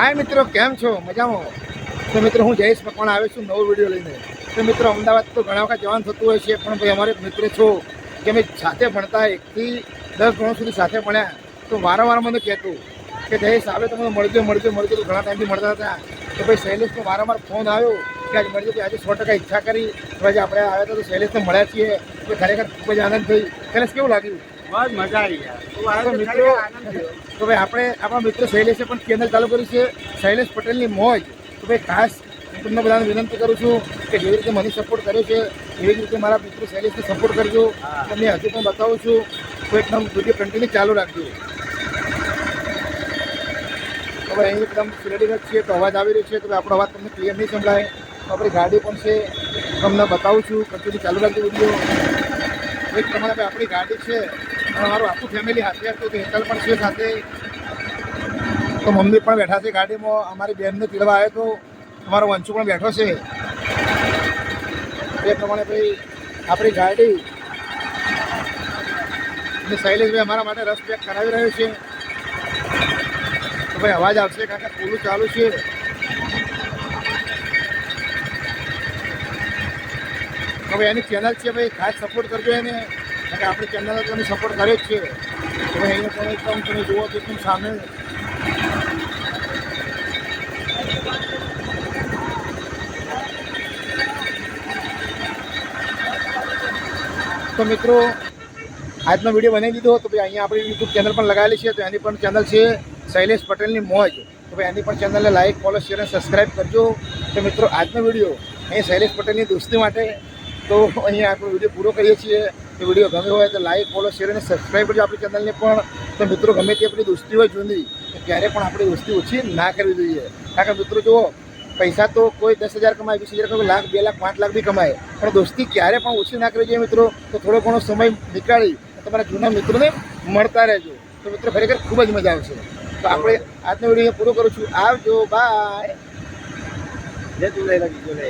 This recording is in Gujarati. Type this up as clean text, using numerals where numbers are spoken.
હાય મિત્રો, કેમ છો? મજામાં? તો મિત્રો હું જયેશ મકવાણા આવ્યો છું નવો વિડીયો લઈને. તો મિત્રો અમદાવાદ તો ઘણા વખત જવાનું થતું હોય છે, પણ ભાઈ અમારે મિત્ર છો કે અમે સાથે ભણતા 1 થી 10 ધોરણ સુધી સાથે ભણ્યા. તો વારંવાર મને કહેતું કે જયેશ આવે તો મને મળજો તો ઘણા ટાઈમથી મળતા હતા. તો ભાઈ શૈલેષનો વારંવાર ફોન આવ્યો કે આજે મળજો, કે આજે 100% ઈચ્છા કરી તો આજે આપણે આવ્યા હતા. તો શૈલેષને મળ્યા છીએ તો ખરેખર ખૂબ જ આનંદ થઈ. શૈલેષ, કેવું લાગ્યું? બસ મજા આવી યાર. તો મિત્રો, તો ભાઈ આપણે આપણા મિત્ર શૈલેષે પણ ચેનલ ચાલુ કરી છે, શૈલેષ પટેલની મોજ. તો ભાઈ ખાસ તમને બધાને વિનંતી કરું છું કે જેવી રીતે મને સપોર્ટ કર્યો છે એવી જ રીતે મારા મિત્રો શૈલેષને સપોર્ટ કરજો. તમને હજુ પણ બતાવું છું, તો એકદમ વિડીયો કન્ટિન્યુ ચાલુ રાખજો. તો ભાઈ અહીં એકદમ સિલેડીગઢ છીએ તો અવાજ આવી રહ્યો છે, તો આપણો અવાજ તમને ક્લિયર નહીં સંભળાય. તો આપણી ગાડી પણ છે, તમને બતાવું છું, કન્ટિન્યુ ચાલુ રાખજો વિડીયો. એક પ્રમાણે ભાઈ આપણી ગાડી છે અને મારું આખું ફેમિલી સાથે હતું. તો હેતલ પણ છે સાથે, તો મમ્મી પણ બેઠા છે ગાડીમાં. અમારી બહેનને તેડવા આવ્યો તો અમારો વંશુ પણ બેઠો છે. એ પ્રમાણે ભાઈ આપણી ગાડી અને શૈલેષભાઈ અમારા માટે રસ પેક કરાવી રહ્યો છે. તો ભાઈ અવાજ આવશે કારણ કે પૂરું ચાલુ છે. તો ભાઈ એની ચેનલ છે ભાઈ, ખાસ સપોર્ટ કરજો એને, કારણ કે આપણી ચેનલને તમે સપોર્ટ કર્યો જ છે. તો ભાઈ અહીંયા પણ એકદમ તમે જુઓ તો એકદમ સામે તો મિત્રો આજનો વિડીયો બનાવી દીધો. તો ભાઈ અહીંયા આપણી યુટ્યુબ ચેનલ પણ લગાવેલી છે, તો એની પણ ચેનલ છે શૈલેષ પટેલની મોજ. તો ભાઈ એની પણ ચેનલને લાઈક, ફોલો, શેર અને સબસ્ક્રાઈબ કરજો. તો મિત્રો આજનો વિડીયો અહીં શૈલેષ પટેલની દોસ્તી માટે તો અહીંયા આપણો વિડીયો પૂરો કરીએ છીએ. તો વિડીયો ગમ્યો હોય તો લાઈક, ફોલો, શેર અને સબસ્ક્રાઈબ કરજો આપણી ચેનલને પણ. તો મિત્રો ગમે તે આપણી દોસ્તી હોય જૂની, તો ક્યારે પણ આપણી દોસ્તી ઓછી ના કરવી જોઈએ. કારણ કે મિત્રો જુઓ, પૈસા તો કોઈ 10,000 કમાય, 20,000 કમાય, લાખ, 2 લાખ, 5 લાખ બી કમાય, પણ દોસ્તી ક્યારે પણ ઓછી ના કરવી જોઈએ મિત્રો. તો થોડો ઘણો સમય નીકાળી તમારા જૂના મિત્રોને મળતા રહેજો. તો મિત્રો ખરેખર ખૂબ જ મજા આવશે. તો આપણે આજનો વિડીયો પૂરો કરું છું. આવજો, બાય. જય તુલસી.